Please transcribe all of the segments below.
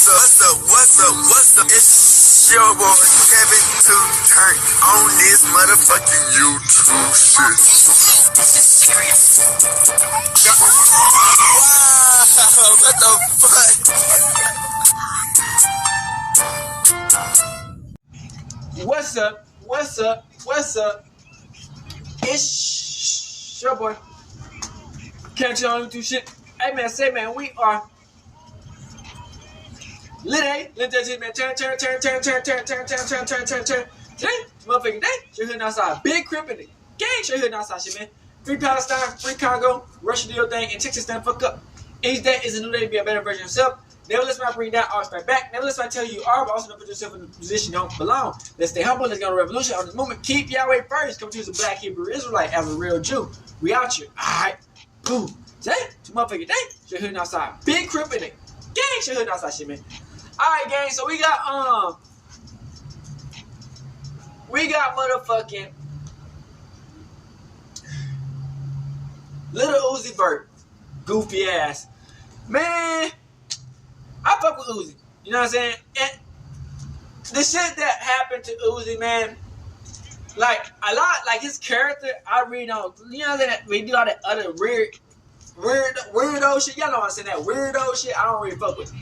What's up? It's your boy Kevin to turn on this motherfucking YouTube shit. This is serious. Wow, what the fuck? What's up? It's your boy. Catch you on YouTube shit. Hey man, we are lit, man. Turn. Motherfucking day. You're here outside. Big crip in the gang. You're here outside shit, man. Free Palestine, free Congo, Russia do your thing, and Texas stand fuck up. Each day is a new day to be a better version of yourself. Never let somebody bring down, always fight back. Never let somebody tell you are, but also don't put yourself in a position you don't belong. Let's stay humble. Let's go on a revolution on this movement. Keep Yahweh first. Come to as a black Hebrew Israelite, as a real Jew. We out here. Alright. Boom. Say, two motherfucking day. You're here outside. Big crip in it. Gang, you're here outside shit, man. Alright, gang, so we got motherfucking Little Uzi Vert, goofy ass. Man, I fuck with Uzi. You know what I'm saying? And the shit that happened to Uzi, man, like a lot, like his character, I really don't. You know that we do all that other weirdo shit. Y'all know what I'm saying? That weirdo shit, I don't really fuck with.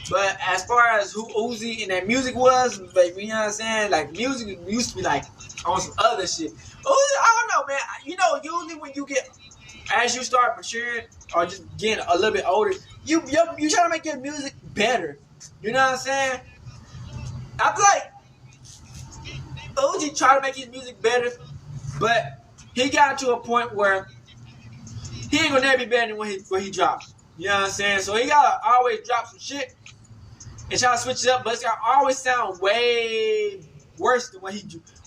But as far as who Uzi and that music was, like, you know what I'm saying? Like, music used to be like on some other shit. Uzi, I don't know, man. You know, usually when you get, as you start maturing or just getting a little bit older, you try to make your music better. You know what I'm saying? I feel like Uzi tried to make his music better, but he got to a point where he ain't gonna never be better than when he drops. You know what I'm saying? So he gotta always drop some shit and try to switch it up, but it's gotta always sound way worse than what he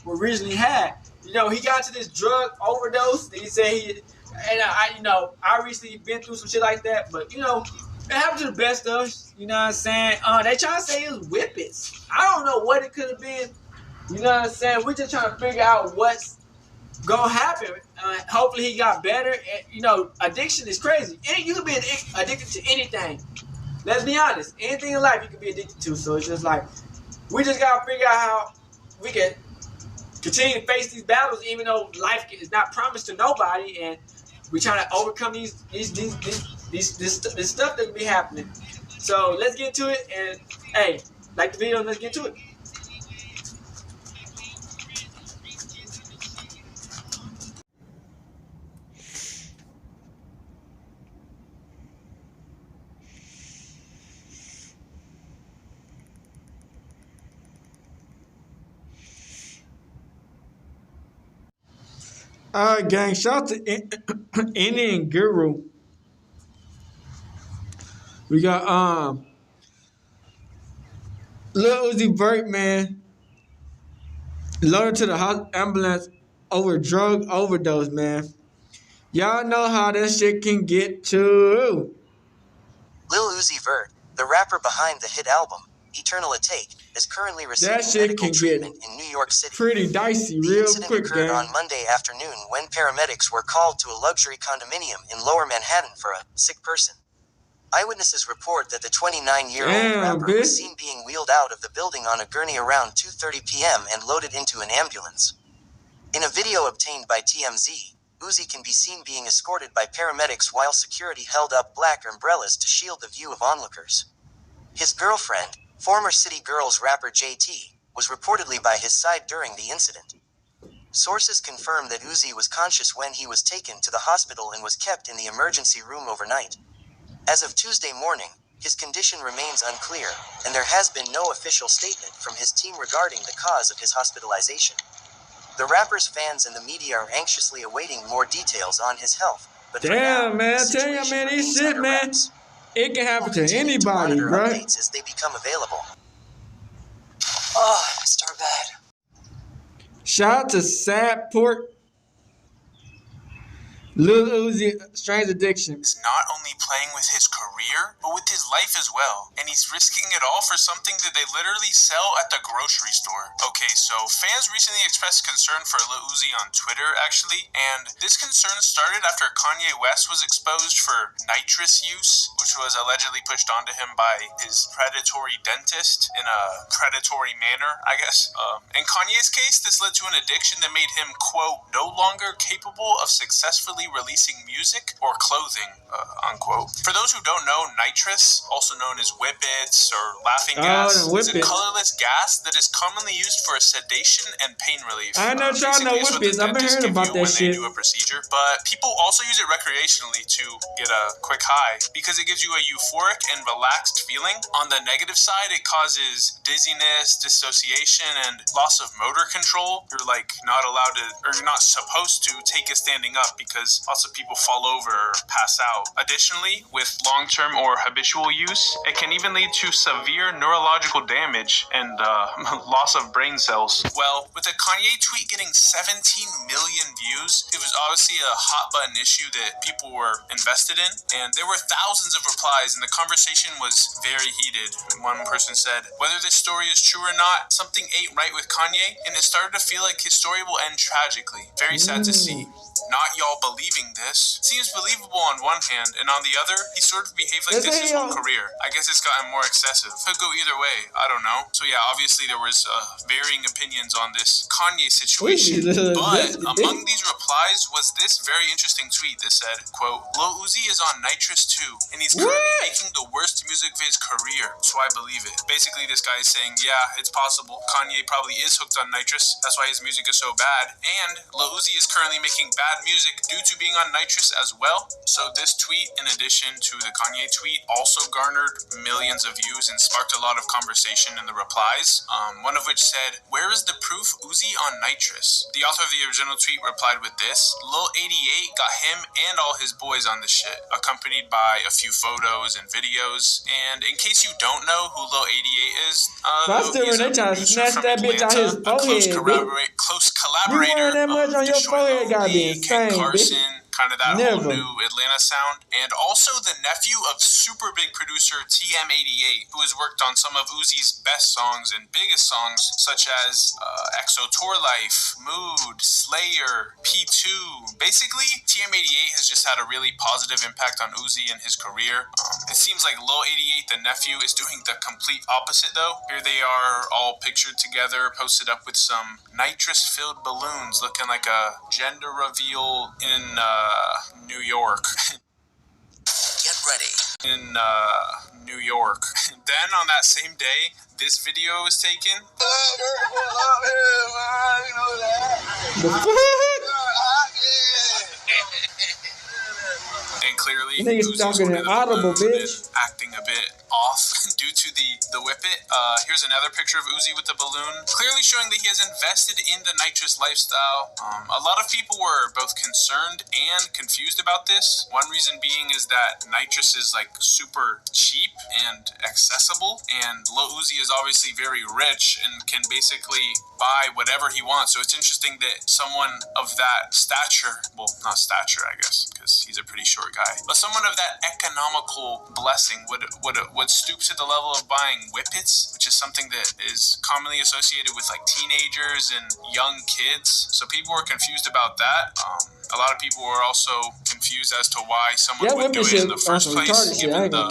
originally had. You know, he got to this drug overdose that he said I recently been through some shit like that, but you know, it happened to the best of us. You know what I'm saying? They trying to say it was Whippets. I don't know what it could have been. You know what I'm saying? We're just trying to figure out what's gonna happen. Hopefully he got better. And, you know, addiction is crazy. You can be addicted to anything. Let's be honest. Anything in life you can be addicted to. So it's just like, we just gotta figure out how we can continue to face these battles, even though life is not promised to nobody, and we're trying to overcome this stuff that be happening. So let's get to it, and hey, like the video, and let's get to it. Alright, gang, shout out to Indian Guru. We got Lil Uzi Vert, man, loaded to the ambulance over drug overdose, man. Y'all know how that shit can get too. Lil Uzi Vert, the rapper behind the hit album Eternal Atake, is currently receiving medical treatment in New York City. Pretty dicey, the real incident quick, occurred gang. on Monday afternoon when paramedics were called to a luxury condominium in Lower Manhattan for a sick person. Eyewitnesses report that the 29-year-old rapper was seen being wheeled out of the building on a gurney around 2:30 p.m. and loaded into an ambulance. In a video obtained by TMZ, Uzi can be seen being escorted by paramedics while security held up black umbrellas to shield the view of onlookers. His girlfriend, former City Girls rapper JT, was reportedly by his side during the incident. Sources confirm that Uzi was conscious when he was taken to the hospital and was kept in the emergency room overnight. As of Tuesday morning, his condition remains unclear, and there has been no official statement from his team regarding the cause of his hospitalization. The rapper's fans and the media are anxiously awaiting more details on his health, but damn, man, I tell you, man, this shit, man, it can happen to anybody, bro. Updates as they become available. Oh, I start bad. Shout out to Sad Port. Lil Uzi, strange addiction. Is not only playing with his career, but with his life as well. And he's risking it all for something that they literally sell at the grocery store. Okay, so fans recently expressed concern for Lil Uzi on Twitter, actually. And this concern started after Kanye West was exposed for nitrous use, which was allegedly pushed onto him by his predatory dentist in a predatory manner, I guess. In Kanye's case, this led to an addiction that made him, quote, no longer capable of successfully releasing music or clothing, unquote. For those who don't know, nitrous, also known as Whippets or laughing gas, is a colorless gas that is commonly used for sedation and pain relief. I know y'all know Whippets. I've been hearing about that shit. They do a procedure, but people also use it recreationally to get a quick high because it gives you a euphoric and relaxed feeling. On the negative side, it causes dizziness, dissociation, and loss of motor control. You're like not allowed to, or you're not supposed to take it standing up because lots of people fall over or pass out. Additionally, with long-term or habitual use, it can even lead to severe neurological damage and loss of brain cells. Well, with the Kanye tweet getting 17 million views, it was obviously a hot-button issue that people were invested in, and there were thousands of replies, and the conversation was very heated. One person said, whether this story is true or not, something ain't right with Kanye, and it started to feel like his story will end tragically. Very sad to see. Not y'all believing this. Seems believable on one hand, and on the other, he sort of behaved like this his whole career. I guess it's gotten more excessive. Could go either way. I don't know. So yeah, obviously there was varying opinions on this Kanye situation. But among these replies was this very interesting tweet that said, quote, Lil Uzi is on Nitrous too, and he's currently making the worst music of his career, so I believe it. Basically, this guy is saying, yeah, it's possible. Kanye probably is hooked on Nitrous. That's why his music is so bad. And Lil Uzi is currently making bad music due to being on Nitrous as well. So this tweet, in addition to the Kanye tweet, also garnered millions of views and sparked a lot of conversation in the replies. One of which said, where is the proof Uzi on Nitrous? The author of the original tweet replied with this, Lil 88 got him and all his boys on this shit, accompanied by a few photos and videos. And in case you don't know who Lil 88 is, he's a producer from Atlanta, a close collaborator of Deshaun Lowry, Ken Carson, kind of that whole new Atlanta sound, and also the nephew of super big producer TM88, who has worked on some of Uzi's best songs and biggest songs, such as EXO Tour Life, Mood, Slayer, P2. Basically, TM88 has just had a really positive impact on Uzi and his career. It seems like Lil 88, the nephew, is doing the complete opposite though. Here they are all pictured together, posted up with some nitrous-filled balloons, looking like a gender reveal in New York. Get ready. In New York. Then on that same day, this video was taken. And clearly, Niggas talking an audible, bitch. Acting a bit off due to the Whippet. Here's another picture of Uzi with the balloon, clearly showing that he has invested in the Nitrous lifestyle. A lot of people were both concerned and confused about this. One reason being is that Nitrous is like super cheap and accessible, and Lil Uzi is obviously very rich and can basically buy whatever he wants. So it's interesting that someone of that stature, well, not stature, I guess, because he's a pretty short guy, but someone of that economical blessing would stoop to the level of buying Whippets, which is something that is commonly associated with like teenagers and young kids. So people were confused about that. A lot of people were also confused as to why someone would do it in the first place, given the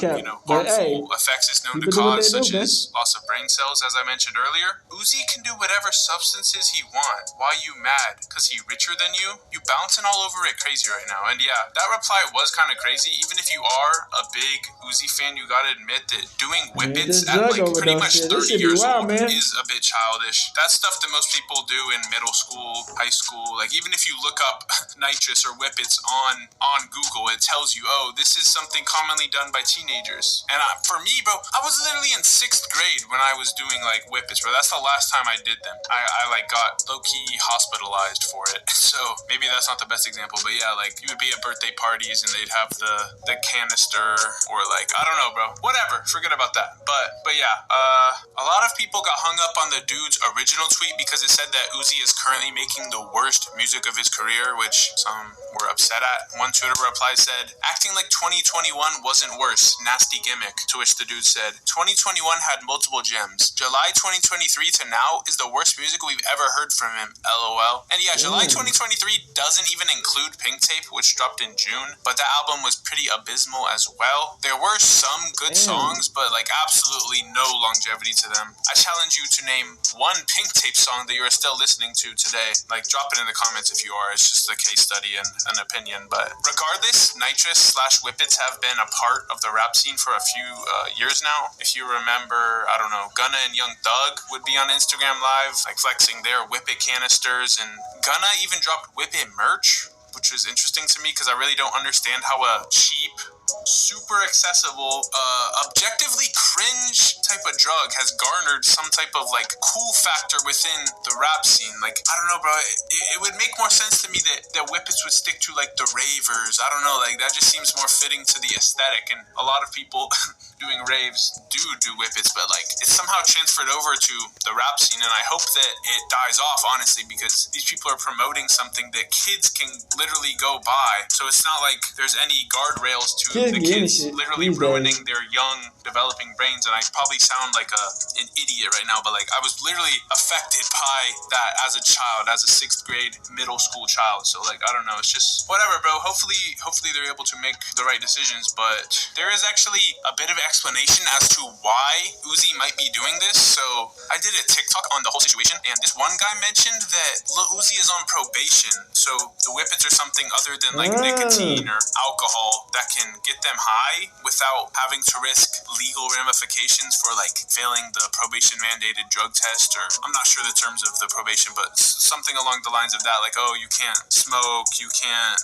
harmful effects it's known to cause, such as loss of brain cells, as I mentioned earlier. Uzi can do whatever substances he wants. Why you mad? Because he richer than you? You bouncing all over it crazy right now. And yeah, that reply was kind of crazy. Even if you are a big Uzi fan, you gotta admit that doing Whippets at like pretty much 30 years old is a bit childish. That's stuff that most people do in middle school, high school. Like even if you look up Nitrous or Whippets on Google, it tells you, oh, this is something commonly done by teenagers. And for me, bro, I was literally in 6th grade when I was doing like Whippets, bro. That's the last time I did them. I like got low-key hospitalized for it. So maybe that's not the best example, but yeah, like you would be at birthday parties and they'd have the canister, or like, I don't know, bro. Whatever, forget about that. But yeah, a lot of people got hung up on the dude's original tweet because it said that Uzi is currently making the worst music of his career, which some were upset at. One Twitter reply said, "Acting like 2021 wasn't worse, nasty gimmick," to which the dude said, "2021 had multiple gems. July 2023 to now is the worst music we've ever heard from him, LOL." And yeah, July 2023 doesn't even include Pink Tape, which dropped in June, but that album was pretty abysmal as well. There were some good songs, but like absolutely no longevity to them. I challenge you to name one Pink Tape song that you are still listening to today. Like, drop it in the comments if you are. It's just a case study and an opinion. But regardless, Nitrous / Whippets have been a part of the rap scene for a few years now. If you remember, I don't know, Gunna and Young Thug would be on Instagram Live, like flexing their Whippet canisters, and Gunna even dropped Whippet merch, which was interesting to me because I really don't understand how a cheap, super accessible, objectively cringe type of drug has garnered some type of like cool factor within the rap scene. Like, I don't know, bro. It would make more sense to me that Whippets would stick to like the ravers. I don't know, like that just seems more fitting to the aesthetic. And a lot of people doing raves do Whippets, but like it's somehow transferred over to the rap scene, and I hope that it dies off, honestly, because these people are promoting something that kids can literally go buy. So it's not like there's any guardrails to the kids literally ruining their young developing brains. And I probably sound like an idiot right now, but like I was literally affected by that as a child, as a 6th grade middle school child. So like, I don't know, it's just whatever, bro. Hopefully they're able to make the right decisions. But there is actually a bit of explanation as to why Uzi might be doing this. So I did a TikTok on the whole situation, and this one guy mentioned that Lil Uzi is on probation. So the Whippets are something other than like nicotine or alcohol that can get them high without having to risk legal ramifications for like failing the probation mandated drug test, or I'm not sure the terms of the probation, but something along the lines of that. Like, oh, you can't smoke, you can't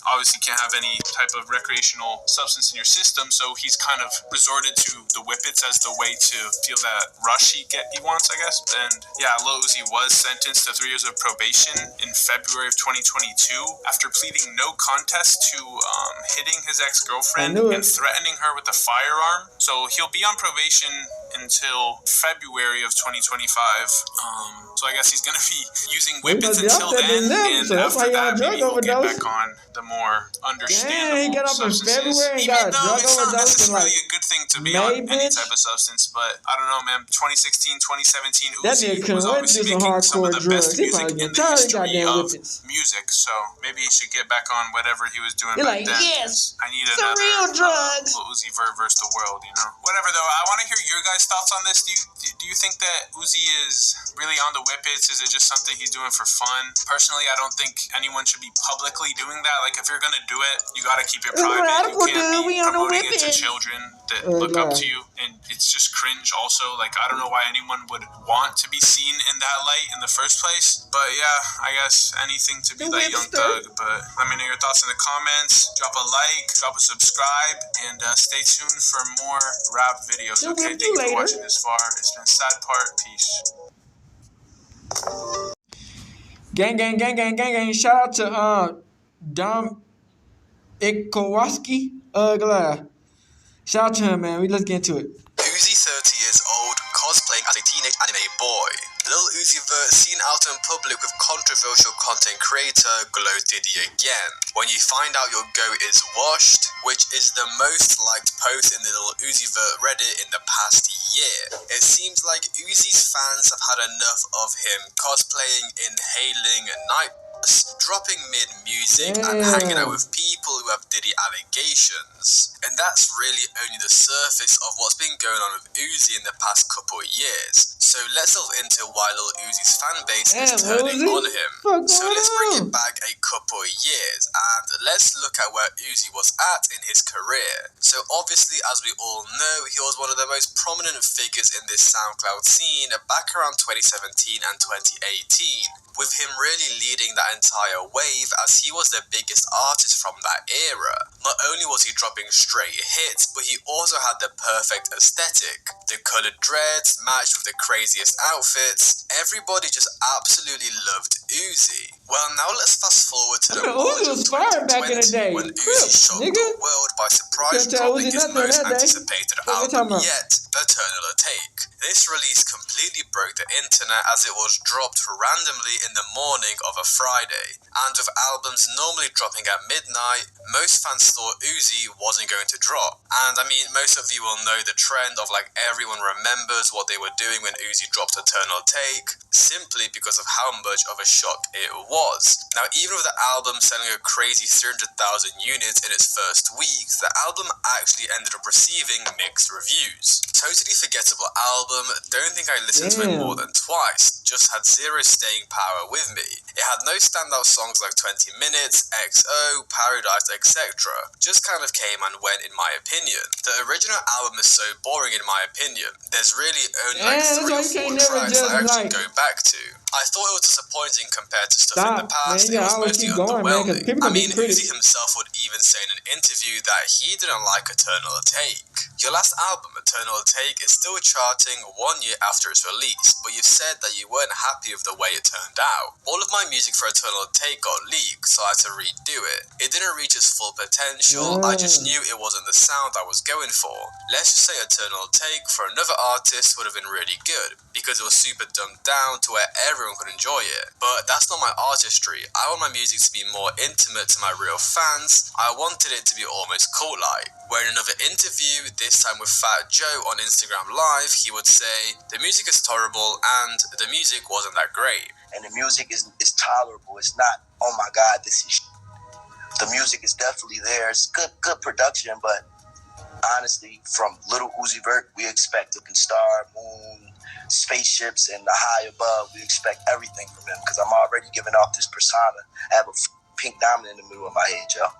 obviously can't have any type of recreational substance in your system. So he's kind of resorted to the Whippets as the way to feel that rush he wants, I guess. And yeah, Lil Uzi was sentenced to 3 years of probation in February of 2022 after pleading no contest to hitting his ex-girlfriend and threatening her with a firearm. So he'll be on probation until February of 2025. So I guess he's going to be using Whippets until then, and after that, maybe he'll get back on the more understandable substances. Even though it's not necessarily a good thing to be on any type of substance, but I don't know, man. 2016, 2017, Uzi was obviously making some of the best music in the history of music, so maybe he should get back on whatever he was doing back then. Yes, I need another Lil Uzi Vert versus the world, you know? Whatever, though. I want to hear your guys' thoughts on this. Do you think that Uzi is really on the Whippets? Is it just something he's doing for fun? Personally, I don't think anyone should be publicly doing that. Like, if you're going to do it, you got to keep it private. You can't be promoting it to children that look up to you, and it's just cringe also. Like, I don't know why anyone would want to be seen in that light in the first place, but yeah, I guess anything to be like Young Thug. But let me know your thoughts in the comments. Drop a like, drop a subscribe, and stay tuned for more rap videos. Okay, thank you for watching this far. It's been Sad Part. Peace. Gang. Shout out to Dom Ikowaski. Shout out to him, man. Let's get into it. Uzi, 30 years old, cosplaying as a teenage anime boy. Lil Uzi Vert seen out in public with controversial content creator Glow Diddy again. When you find out your goat is washed, which is the most liked post in the Lil Uzi Vert Reddit in the past year. It seems like Uzi's fans have had enough of him cosplaying, inhaling Nitrous, dropping mid-music, and hanging out with people who have Diddy allegations. And that's really only the surface of what's been going on with Uzi in the past couple of years. So let's delve into why Lil Uzi's fanbase is turning on him. So let's bring it back a couple of years, and let's look at where Uzi was at in his career. So obviously, as we all know, he was one of the most prominent figures in this SoundCloud scene back around 2017 and 2018, with him really leading that entire wave as he was the biggest artist from that era. Not only was he dropping straight hits, but he also had the perfect aesthetic. The colored dreads matched with the craziest outfits. Everybody just absolutely loved Uzi. Well, now let's fast forward to the March of 2020 when Uzi shocked the world by surprise dropping his most anticipated album yet, Eternal Atake. This release completely broke the internet as it was dropped randomly in the morning of a Friday. And with albums normally dropping at midnight, most fans thought Uzi wasn't going to drop. And I mean, most of you will know the trend of like everyone remembers what they were doing when Uzi dropped Eternal Atake, simply because of how much of a shock it was. Now, even with the album selling a crazy 300,000 units in its first week, the album actually ended up receiving mixed reviews. Totally forgettable album, don't think I listened to it more than twice, just had zero staying power with me. It had no standout songs like 20 Minutes, XO, Paradise, etc. Just kind of came and went in my opinion. The original album is so boring in my opinion. There's really only like 3 or 4 tracks I actually go back to. I thought it was disappointing compared to stuff in the past. It was mostly underwhelming. I mean, Uzi himself would even say in an interview that he didn't like Eternal Atake. Your last album, Eternal Atake, is still charting 1 year after its release, but you've said that you weren't happy with the way it turned out. All of my music for Eternal Atake got leaked, so I had to redo it. It didn't reach its full potential, I just knew it wasn't the sound I was going for. Let's just say Eternal Atake for another artist would have been really good, because it was super dumbed down to where everyone could enjoy it. But that's not my artistry. I want my music to be more intimate to my real fans. I wanted it to be almost cult-like. Where in another interview, this time with Fat Joe on Instagram Live, he would say, the music is horrible and the music wasn't that great. And the music is tolerable. It's not, oh my God, this is The music is definitely there. It's good production, but honestly, from Little Uzi Vert, we expect Star, Moon, spaceships, and the high above. We expect everything from him because I'm already giving off this persona. I have a pink diamond in the middle of my head, yo.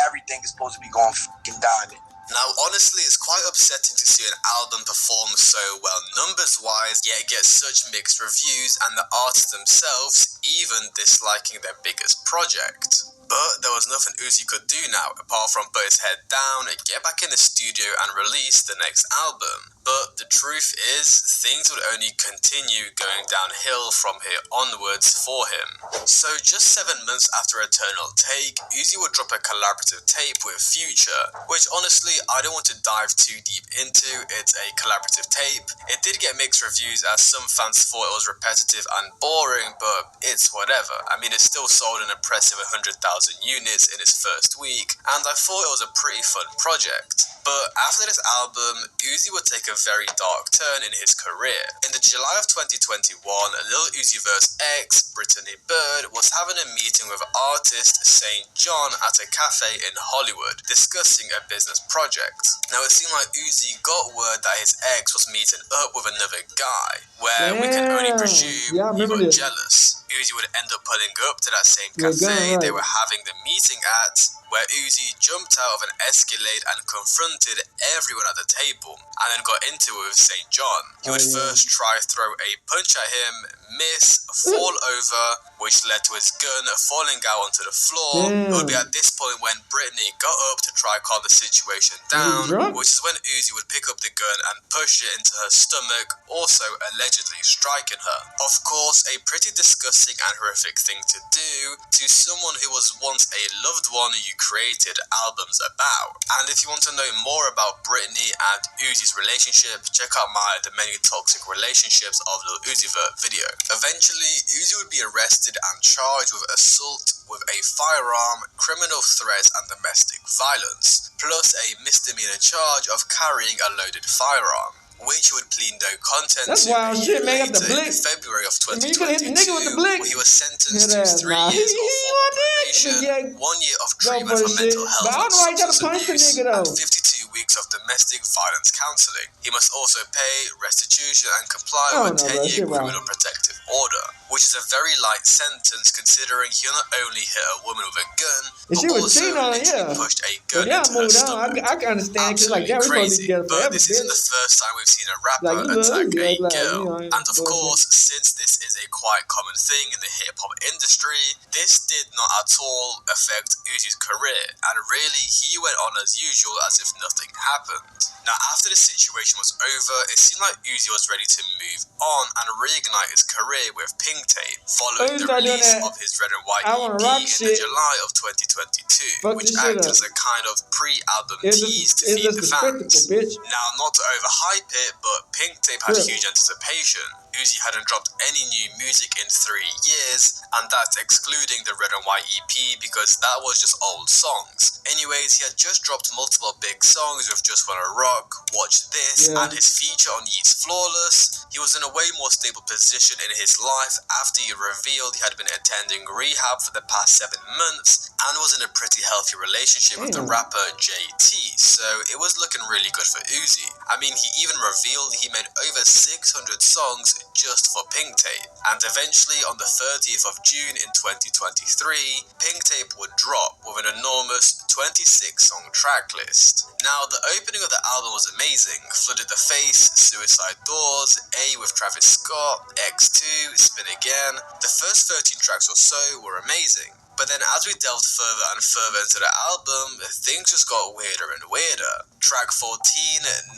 Everything is supposed to be going fucking diamond. Now, honestly, it's quite upsetting to see an album perform so well numbers-wise, yet get such mixed reviews, and the artists themselves even disliking their biggest project. But there was nothing Uzi could do now, apart from put his head down, get back in the studio and release the next album. But the truth is, things would only continue going downhill from here onwards for him. So just 7 months after Eternal Atake, Uzi would drop a collaborative tape with Future, which honestly I don't want to dive too deep into. It's a collaborative tape. It did get mixed reviews as some fans thought it was repetitive and boring, but it's whatever. I mean, it still sold an impressive 100,000 units in its first week, and I thought it was a pretty fun project. But after this album, Uzi would take a very dark turn in his career. In the July of 2021, Lil Uzi Vert's ex, Brittany Bird, was having a meeting with artist St. John at a cafe in Hollywood, discussing a business project. Now, it seemed like Uzi got word that his ex was meeting up with another guy, where we can only presume he got jealous. Uzi would end up pulling up to that same cafe they were having the meeting at, where Uzi jumped out of an Escalade and confronted everyone at the table, and then got into it with St. John. He would first try to throw a punch at him, miss, fall over, which led to his gun falling out onto the floor. It would be at this point when Brittany got up to try to calm the situation down, which is when Uzi would pick up the gun and push it into her stomach, also allegedly striking her. Of course, a pretty disgusting and horrific thing to do to someone who was once a loved one you created albums about. And if you want to know more about Brittany and Uzi's relationship, check out my The Many Toxic Relationships of Lil Uzi Vert video. Eventually, Uzi would be arrested and charged with assault with a firearm, criminal threats and domestic violence, plus a misdemeanor charge of carrying a loaded firearm, which would plead no contents to a year later in February of 2022, where he was sentenced to 3 years of full probation, 1 year of treatment for mental health and substance abuse, and 52 weeks of domestic violence counseling. He must also pay restitution and comply with a 10-year criminal protective order, which is a very light sentence considering he not only hit a woman with a gun, And but she was also cheating on her, literally yeah. pushed a So gun yeah, into her moved on. stomach. I can understand because like, Absolutely yeah, we supposed to be crazy, together but forever, this isn't the bitch. first time we've seen a rapper Like, you attack little a Uzi, like, girl. you know, And of course, since this is a quite common thing in the hip-hop industry, this did not at all affect Uzi's career, and really, he went on as usual as if nothing happened. Now, after the situation was over, it seemed like Uzi was ready to move on and reignite his career with Pink Tape, following the release of his Red and White EP in the July of 2022, which acted as a kind of pre-album tease to feed the fans. Now, not to overhype it, but Pink Tape had huge anticipation. Uzi hadn't dropped any new music in 3 years, and that's excluding the Red and White EP because that was just old songs. Anyways, he had just dropped multiple big songs with Just Wanna Rock, Watch This, and his feature on Yeat's Flawless. He was in a way more stable position in his life after he revealed he had been attending rehab for the past 7 months and was in a pretty healthy relationship with the rapper JT, so it was looking really good for Uzi. I mean, he even revealed he made over 600 songs just for Pink Tape, and eventually on the 30th of June in 2023, Pink Tape would drop with an enormous 26-song track list. Now, the opening of the album was amazing, Flooded the Face, Suicide Doors, A with Travis Scott, X2, Spin Again. The first 13 tracks or so were amazing. But then as we delved further and further into the album, things just got weirder and weirder. Track 14,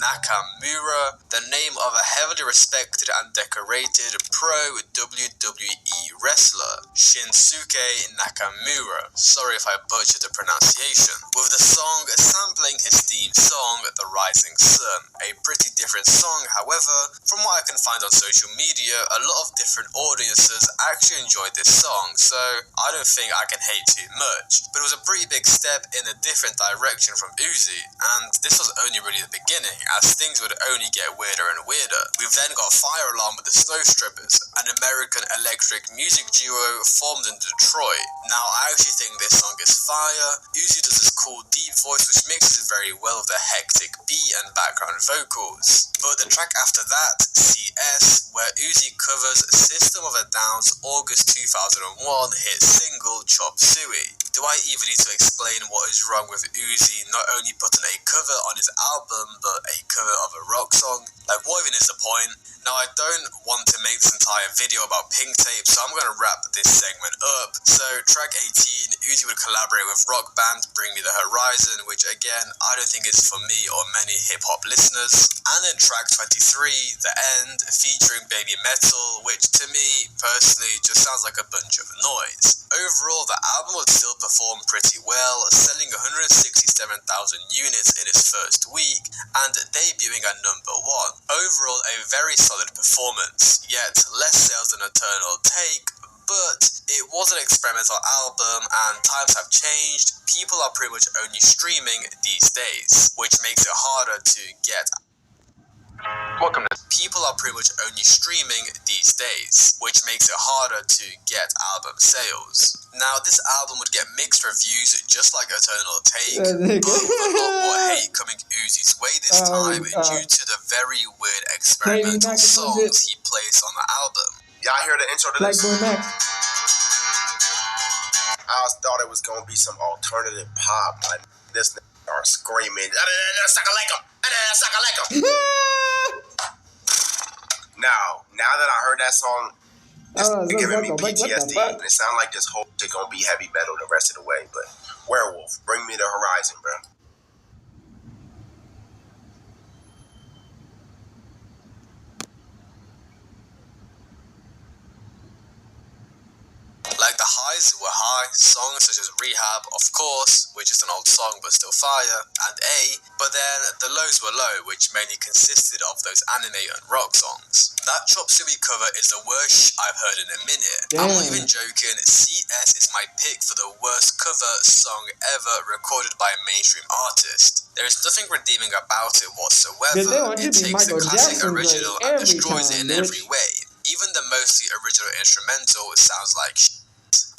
Nakamura, the name of a heavily respected and decorated pro WWE wrestler, Shinsuke Nakamura. Sorry if I butchered the pronunciation. With the song sampling his theme song, The Rising Sun. A pretty different song, however. From what I can find on social media, a lot of different audiences actually enjoyed this song, so I don't think I can hate too much. But it was a pretty big step in a different direction from Uzi, and this was only really the beginning, as things would only get weirder and weirder. We've then got Fire Alarm with the Snow Strippers, an American electric music duo formed in Detroit. Now, I actually think this song is fire. Uzi does this cool deep voice which mixes very well with the hectic beat and background vocals. But the track after that, CS, where Uzi covers System of a Down's August 2001 hit single Chop Suey. Do I even need to explain what is wrong with Uzi not only putting a cover on his album, but a cover of a rock song? Like, what even is the point? Now, I don't want to make this entire video about Pink Tape, so I'm going to wrap this segment up. So, track 18, Uzi would collaborate with rock band Bring Me The Horizon, which again, I don't think is for me or many hip-hop listeners. And then track 23, The End, featuring Baby Metal, which to me, personally, just sounds like a bunch of noise. Overall, the album would still perform pretty well, selling 167,000 units in its first week, and debuting at number 1. Overall, a very solid performance, yet less sales than Eternal Take, but it was an experimental album and times have changed. People are pretty much only streaming these days, which makes it harder to get. People are pretty much only streaming these days, which makes it harder to get album sales. Now, this album would get mixed reviews just like Eternal Take, but with a lot more hate coming Uzi's way this time due to the very weird experimental songs he placed on the album. Y'all hear the intro to this? Like I thought it was gonna be some alternative pop. Like this are screaming. Now that I heard that song, it's giving me PTSD. And it sounds like this whole shit gonna be heavy metal the rest of the way. But Werewolf, Bring Me the Horizon, bro. Like the highs were high, songs such as Rehab, of course, which is an old song but still fire, and A, but then the lows were low, which mainly consisted of those anime and rock songs. That Chop Suey cover is the worst I've heard in a minute. I'm not even joking, CS is my pick for the worst cover song ever recorded by a mainstream artist. There is nothing redeeming about it whatsoever. It takes the classic original and destroys it in every way. Even the mostly original instrumental sounds like shit.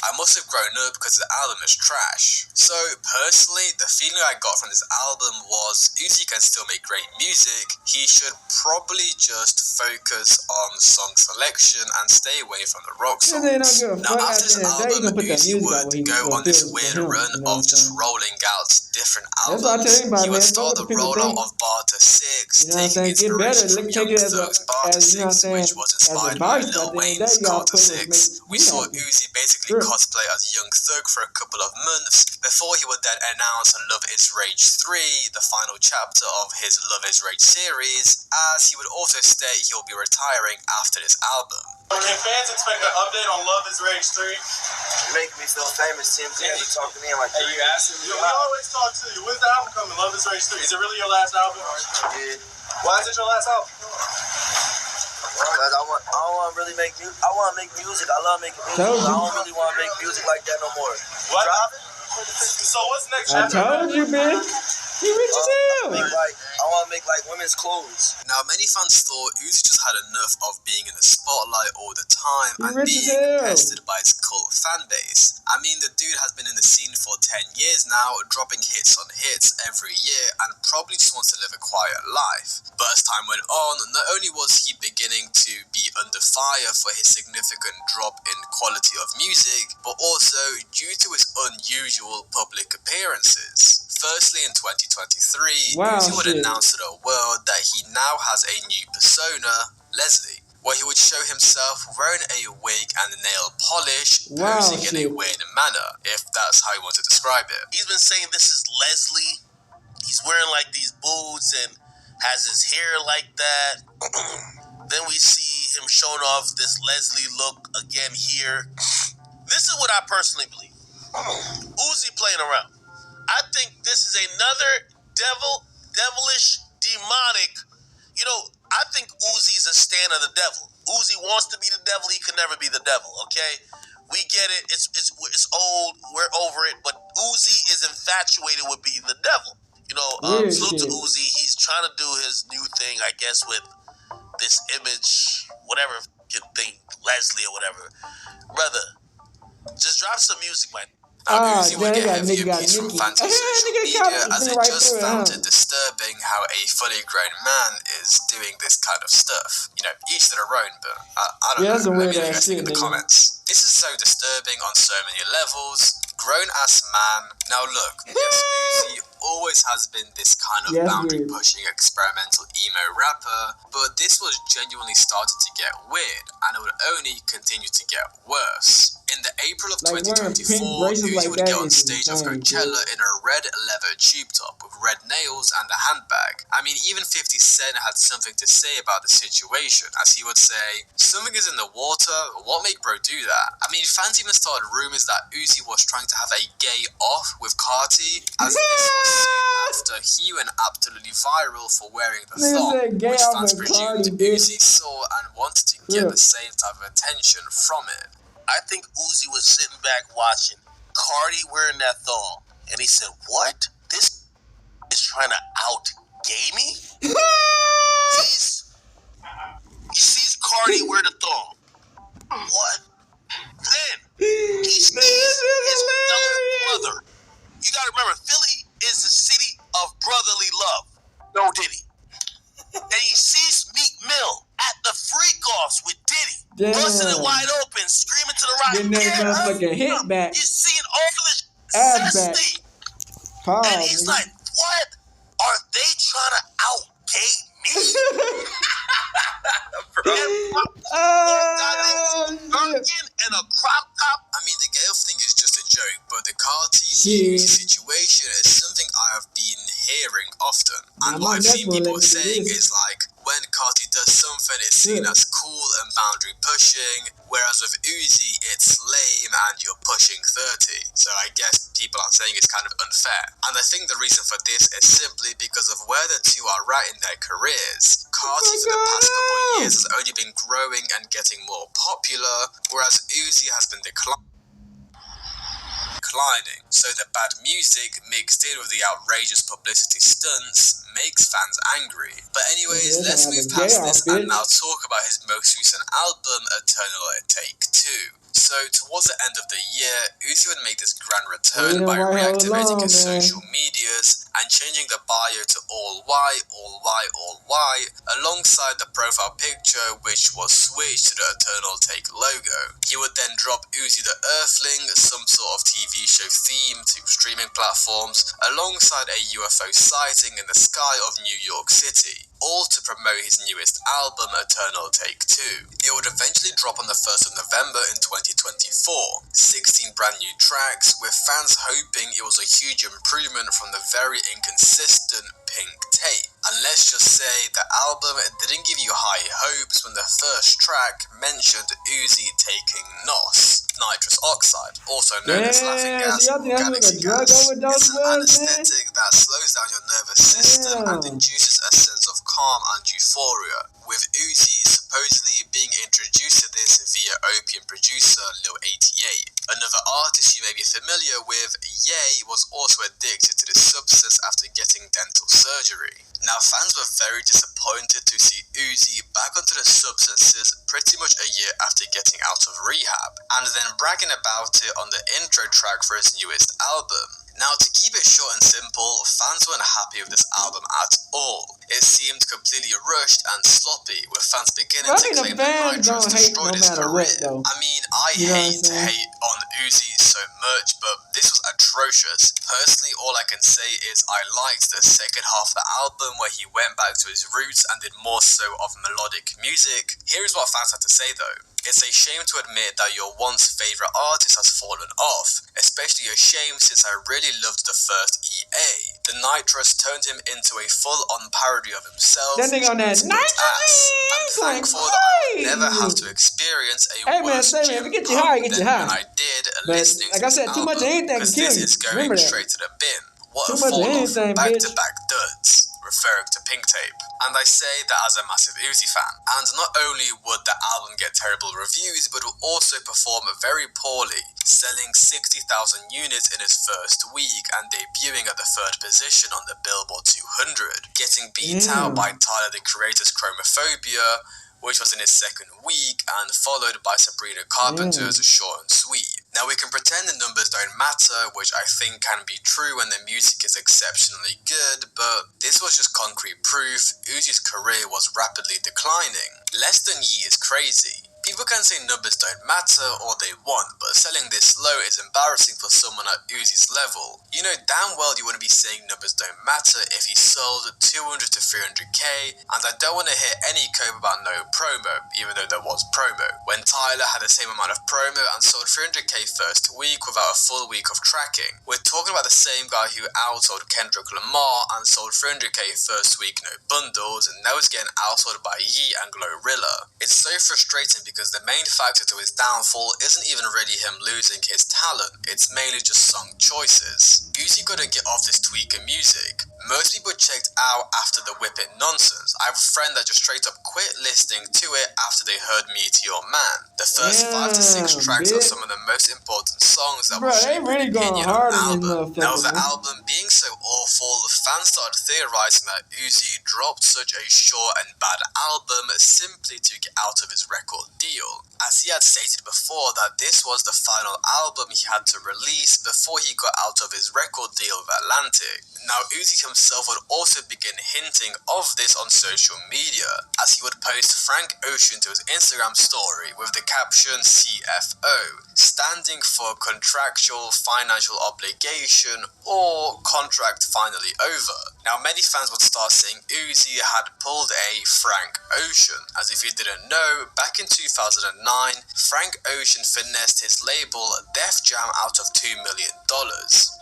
I must have grown up because the album is trash. So, personally, the feeling I got from this album was Uzi can still make great music. He should probably just focus on song selection and stay away from the rock songs. Now, after this album, Uzi would go on this weird run of just rolling out different albums. He would start the rollout of Barter 6, taking inspiration from Young Thug's Barter 6, which was inspired by Lil Wayne's Carter 6. We saw Uzi basically cosplay as Young Thug for a couple of months, before he would then announce Love Is Rage 3, the final chapter of his Love Is Rage series, as he would also state he will be retiring after this album. Can fans expect an update on Love Is Rage 3? You make me so famous, Tim. You talk to me like Hey, you asking me? We always talk to you. When's the album coming? Love Is Rage 3. Is it really your last album? Yeah. Why is it your last album? Because I don't want to really make music. I want to make music. I love making music. I don't really want to make music like that no more. What? So what's next? I told you, man. He rich as hell. I want to make like women's clothes. Now, many fans thought Uzi just had enough of being in the spotlight all the time and rich as being hell. pestered by his cult fan base. I mean, the dude has been in the scene for 10 years now, dropping hits on hits every year, and probably just wants to live a quiet life. But as time went on, not only was he beginning to be under fire for his significant drop in quality of music, but also due to his unusual public appearances. Firstly, in 2023, Uzi would announce to the world that he now has a new persona, Leslie, where he would show himself wearing a wig and nail polish, posing in a weird manner, if that's how you want to describe it. He's been saying this is Leslie. He's wearing like these boots and has his hair like that. Then we see him showing off this Leslie look again here. This is what I personally believe. Uzi playing around. I think this is another devilish, demonic. You know, I think Uzi's a stan of the devil. Uzi wants to be the devil. He could never be the devil, okay? We get it. It's old. We're over it. But Uzi is infatuated with being the devil. You know, salute to Uzi. He's trying to do his new thing, I guess, with this image, whatever thing, Leslie or whatever. Brother, just drop some music, man. Now, Uzi would get heavy abuse from fans on social media, as they just found it disturbing how a fully grown man is doing this kind of stuff. You know, each their own, but I don't know. Let me know what you guys think in the comments. This is so disturbing on so many levels. Grown-ass man. Now look, yes, Uzi always has been this kind of boundary-pushing experimental emo rapper, but this was genuinely starting to get weird, and it would only continue to get worse. In the April of 2024, Uzi would get on stage of Coachella in a red leather tube top with red nails and a handbag. I mean, even 50 Cent had something to say about the situation, as he would say, "Something is in the water, what made bro do that?" I mean, fans even started rumors that Uzi was trying to have a gay off with Carti, as this was soon after he went absolutely viral for wearing the thong, which fans presumed Uzi saw and wanted to get the same type of attention from it. I think Uzi was sitting back watching Cardi wearing that thong, and he said, "What? This is trying to out-gay me?" He sees Cardi wear the thong. What? Then he sees his fellow brother. You gotta remember, Philly is the city of brotherly love. No Diddy. And he sees Meek Mill at the freak-offs with Diddy, busting it wide open, screaming to the right. Getting that motherfucking hit back. He's seeing all of this zesty. And he's like, what? Are they trying to out-gay me? And a crop top. I mean, the gay thing is just a joke, but the Carti situation is something I have been hearing often. And what I've seen people saying is like, when Carti does something, it's seen as cool and boundary pushing, whereas with Uzi, it's lame and you're pushing 30. So I guess people are saying it's kind of unfair. And I think the reason for this is simply because of where the two are at in their careers. Carti for the past couple of years has only been growing and getting more popular, whereas Uzi has been declining. So the bad music mixed in with the outrageous publicity stunts makes fans angry. But anyways, let's move past this and now talk about his most recent album, Eternal Atake 2. So, towards the end of the year, Uzi would make this grand return by reactivating his social medias and changing the bio to all Y, alongside the profile picture, which was switched to the Eternal Take logo. He would then drop Uzi the Earthling, some sort of TV show theme to streaming platforms, alongside a UFO sighting in the sky of New York City, all to promote his newest album, Eternal Take 2. It would eventually drop on the 1st of November in 2024, 16 brand new tracks, with fans hoping it was a huge improvement from the very inconsistent Pink Tape. And let's just say the album didn't give you high hopes when the first track mentioned Uzi taking NOS, nitrous oxide, also known as laughing gas or galaxy gas. It's an anesthetic that slows down your nervous system and induces a sense of calm and euphoria, with Uzi supposedly being introduced to this via opium producer Lil 88. Another artist you may be familiar with, Ye, was also addicted to this substance after getting dental surgery. Now, fans were very disappointed to see Uzi back onto the substances pretty much a year after getting out of rehab, and then bragging about it on the intro track for his newest album. Now, to keep it short and simple, fans weren't happy with this album at all. It seemed completely rushed and sloppy, with fans beginning to claim that Nitrous destroyed his career. I mean, I hate to hate on Uzi so much, but this was atrocious. Personally, all I can say is I liked the second half of the album where he went back to his roots and did more so of melodic music. Here is what fans had to say though. It's a shame to admit that your once favourite artist has fallen off, especially a shame since I really loved the first EA. The Nitrous turned him into a full-on parody of himself. That nigga on that Nitrous, I'm thankful that I will never have to experience a worse gym get you high, get you high. When I did But listening like I said, too much of anything can kill you. This is going straight to the bin. What too a much of anything, back-to-back duds, referring to Pink Tape. And I say that as a massive Uzi fan. And not only would the album get terrible reviews, but would also perform very poorly, selling 60,000 units in its first week and debuting at the 3rd position on the Billboard 200, getting beat out by Tyler, the Creator's Chromophobia, which was in its 2nd week, and followed by Sabrina Carpenter's Short and Sweet. Now, we can pretend the numbers don't matter, which I think can be true when the music is exceptionally good, but this was just concrete proof Uzi's career was rapidly declining. Less Than Ye is crazy. People can say numbers don't matter all they want, but selling this low is embarrassing for someone at Uzi's level. You know damn well you wouldn't be saying numbers don't matter if he sold 200 to 300k, and I don't want to hear any cope about no promo, even though there was promo, when Tyler had the same amount of promo and sold 300k first week without a full week of tracking. We're talking about the same guy who outsold Kendrick Lamar and sold 300k first week no bundles, and now is getting outsold by Ye and Glorilla. It's so frustrating because the main factor to his downfall isn't even really him losing his talent, it's mainly just song choices. Uzi gotta get off this tweaker music. Most people checked out after the Whippet nonsense. I have a friend that just straight up quit listening to it after they heard Meteor Man. The first 5 to 6 tracks are some of the most important songs that will shape an opinion on the album. Now, with the album being so awful, fans started theorizing that Uzi dropped such a short and bad album simply to get out of his record deal, as he had stated before that this was the final album he had to release before he got out of his record deal with Atlantic. Now, Uzi himself would also begin hinting of this on social media, as he would post Frank Ocean to his Instagram story with the caption CFO, standing for Contractual Financial Obligation, or Contract Finally Over. Now, many fans would start saying Uzi had pulled a Frank Ocean, as if you didn't know, back in 2009, Frank Ocean finessed his label Def Jam out of $2 million,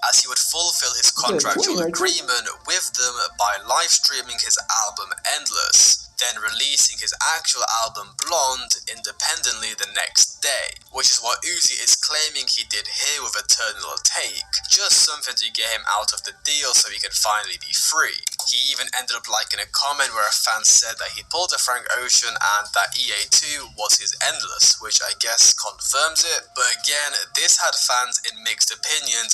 as he would fulfill his contractual agreement with them by live streaming his album Endless, then releasing his actual album Blonde independently the next day, which is what Uzi is claiming he did here with Eternal Take, just something to get him out of the deal so he can finally be free. He even ended up liking a comment where a fan said that he pulled a Frank Ocean and that EA2 was his Endless, which I guess confirms it, but again, this had fans in mixed opinions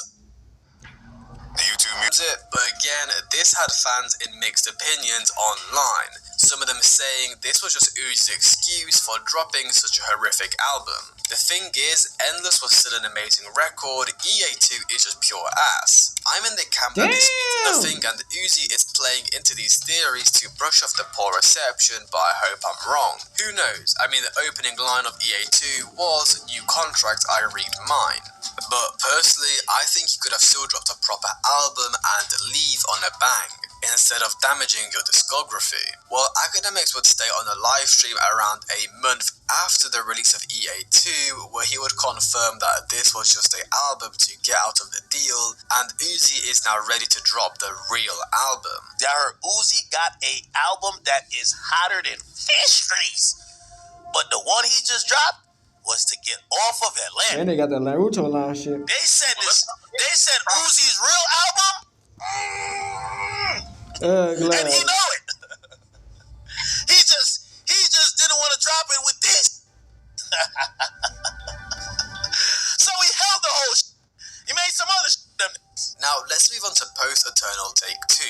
online, some of them saying this was just Uzi's excuse for dropping such a horrific album. The thing is, Endless was still an amazing record, EA2 is just pure ass. I'm in the camp that this means nothing, and Uzi is playing into these theories to brush off the poor reception, but I hope I'm wrong. Who knows? I mean, the opening line of EA2 was, "New contract, I read mine." But personally, I think he could have still dropped a proper album and leave on a bang, instead of damaging your discography. Well, Academics would stay on a live stream around a month after the release of EA2, where he would confirm that this was just an album to get out of the deal, and Uzi is now ready to drop the real album. I heard Uzi got a album that is hotter than fish grease, but the one he just dropped was to get off of Atlanta. And they got that Naruto line shit. They said Uzi's real album. And he know it. he just didn't want to drop it with this. So he held the whole shit. He made some other shit. Now let's move on to Post Eternal Take 2,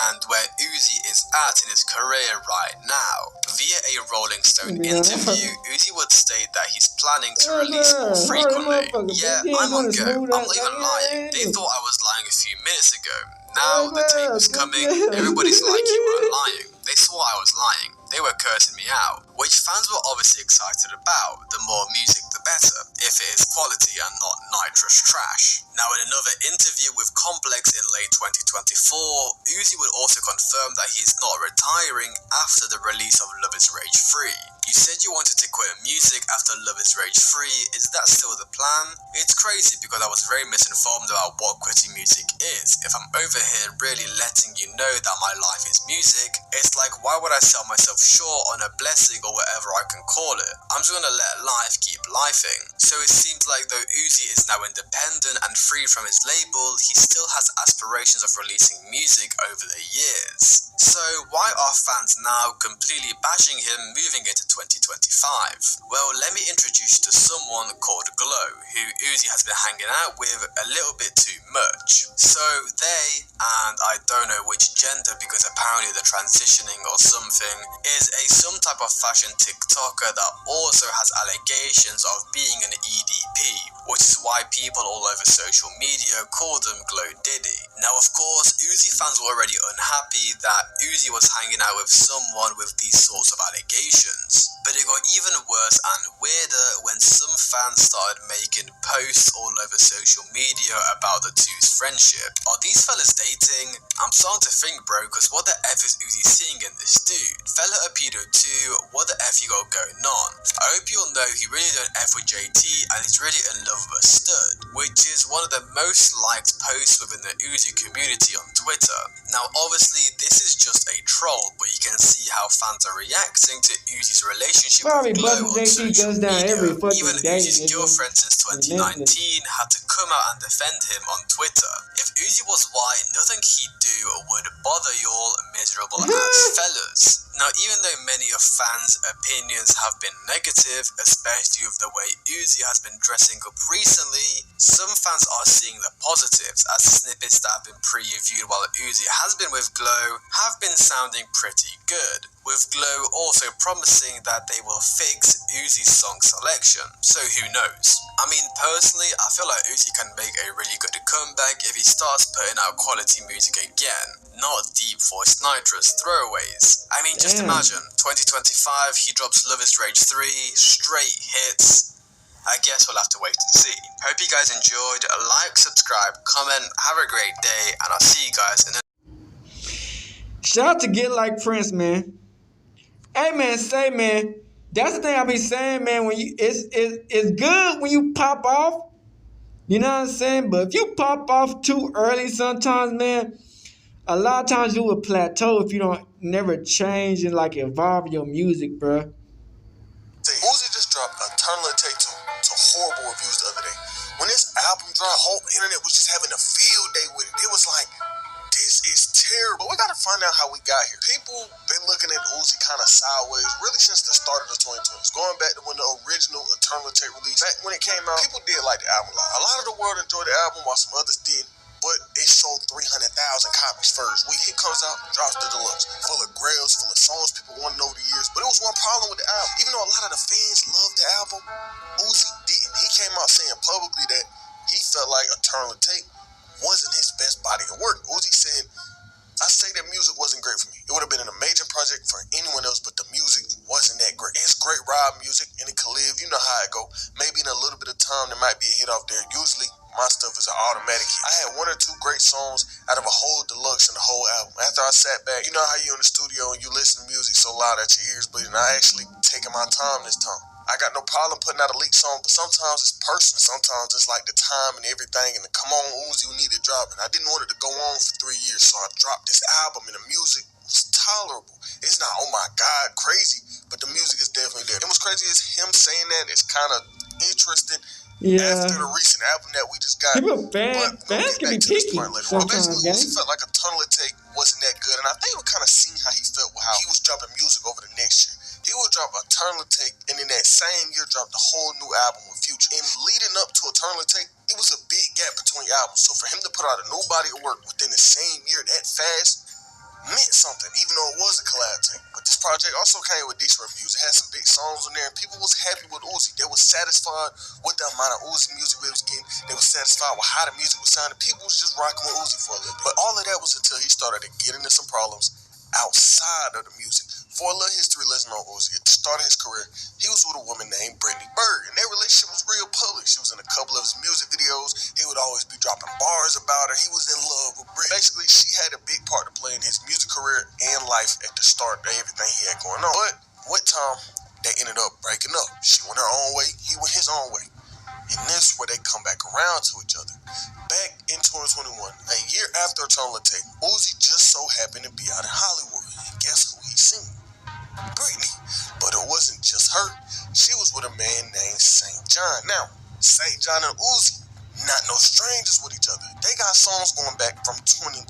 and where Uzi is at in his career right now. Via a Rolling Stone interview, Uzi would state that he's planning to release more frequently. Yeah, I'm on go. I'm not even lying. They thought I was lying a few minutes ago. Now the tape is coming, everybody's like, you weren't lying. They swore I was lying. They were cursing me out, which fans were obviously excited about. The more music, the better, if it is quality and not nitrous trash. Now, in another interview with Complex in late 2024, Uzi would also confirm that he is not retiring after the release of Love is Rage 3. You said you wanted to quit music after Love is Rage 3, is that still the plan? It's crazy because I was very misinformed about what quitting music is. If I'm over here really letting you know that my life is music, it's like, why would I sell myself short on a blessing or whatever I can call it? I'm just gonna let life keep lifing. So it seems like though Uzi is now independent and free from his label, he still has aspirations of releasing music over the years. So why are fans now completely bashing him moving into 2025? Well, let me introduce you to someone called Glow, who Uzi has been hanging out with a little bit too much. So they, and I don't know which gender because apparently they're transitioning or something, is some type of fashion TikToker that also has allegations of being an EDP, which is why people all over social media call them Glow Diddy. Now of course, Uzi fans were already unhappy that Uzi was hanging out with someone with these sorts of allegations, but it got even worse and weirder when some fans started making posts all over social media about the two's friendship. Are these fellas dating? I'm starting to think, bro, because what the F is Uzi seeing in this dude? Fella a pedo too, what the F you got going on? I hope you'll know he really don't F with JT and he's really in love with a stud, which is one of the most liked posts within the Uzi community on Twitter. Now obviously this is just a troll, but you can see how fans are reacting to Uzi's relationship with Glow on social media. Even Uzi's girlfriend since 2019 had to come out and defend him on Twitter. If Uzi was white, nothing he'd do would bother y'all miserable ass fellas. Now even though many of fans' opinions have been negative, especially with the way Uzi has been dressing up recently, some fans are seeing the positives, as snippets that have been previewed while Uzi has been with Glow have been sounding pretty good, with Glow also promising that they will fix Uzi's song selection, so who knows. I mean, personally, I feel like Uzi can make a really good comeback if he starts putting out quality music again, not deep voiced Nitrous throwaways. I mean, just imagine, 2025, he drops Love is Rage 3, straight hits. I guess we'll have to wait and see. Hope you guys enjoyed. Like, subscribe, comment, have a great day, and I'll see you guys in the... Shout out to Get Like Prince, man. Hey, man, say, man, that's the thing I be saying, man, when you, it's good when you pop off, you know what I'm saying? But if you pop off too early sometimes, man, a lot of times you will plateau if you don't never change and, like, evolve your music, bro. Uzi just dropped Eternal Take 2 to horrible reviews the other day. When this album dropped, the whole internet was just having a field day with it. It was like, this is terrible. We gotta find out how we got here. People been looking at Uzi kind of sideways really since the start of the 2020s. Going back to when the original Eternal Take released, back when it came out, people did like the album a lot. A lot of the world enjoyed the album while some others did. but it sold 300,000 copies first week. It comes out, drops the deluxe, full of grails, full of songs people wanted over the years. But it was one problem with the album. Even though a lot of the fans loved the album, Uzi didn't. He came out saying publicly that he felt like Eternal Atake wasn't his best body of work. Uzi said, I say that music wasn't great for me. It would have been an amazing project for anyone else, but the music wasn't that great. It's great ride music, and it can live. You know how it go. Maybe in a little bit of time, there might be a hit off there. Usually, my stuff is an automatic hit. I had one or two great songs out of a whole deluxe in the whole album. After I sat back, you know how you in the studio and you listen to music so loud at your ears, but I actually taking my time this time. I got no problem putting out a leak song, but sometimes it's personal. Sometimes it's like the time and everything, and the come on Uzi, we need to drop. And I didn't want it to go on for 3 years, so I dropped this album, and the music was tolerable. It's not, oh my God, crazy, but the music is definitely there. And what's crazy is him saying that. It's kind of interesting. Yeah. After the recent album that we just got. People, fans can be picky sometimes, basically, gang. Uzi felt like Eternal Atake wasn't that good, and I think we kind of seen how he felt with how he was dropping music over the next year. He would drop Eternal Atake, and in that same year, drop the whole new album with Future. And leading up to Eternal Atake, it was a big gap between albums. So for him to put out a new body of work within the same year that fast meant something, even though it was a collab tape. But this project also came with decent reviews. It had some big songs on there, and people was happy with Uzi. They was satisfied with the amount of Uzi music we was getting. They was satisfied with how the music was sounding. People was just rocking with Uzi for a little bit. But all of that was until he started to get into some problems outside of the music. For a little history lesson on Uzi, at the start of his career, he was with a woman named Brittany Berg, and their relationship was real public. She was in a couple of his music videos. He would always be dropping bars about her. He was in love with Brittany. Basically, she had a big part to play in his music career and life at the start of everything he had going on. But with time, they ended up breaking up. She went her own way, he went his own way. And this is where they come back around to each other. Back in 2021, a year after Eternal Atake, Uzi just so happened to be out in Hollywood. And guess who he seen? Brittany. But it wasn't just her. She was with a man named St. John. Now, St. John and Uzi, not no strangers with each other. They got songs going back from 2020,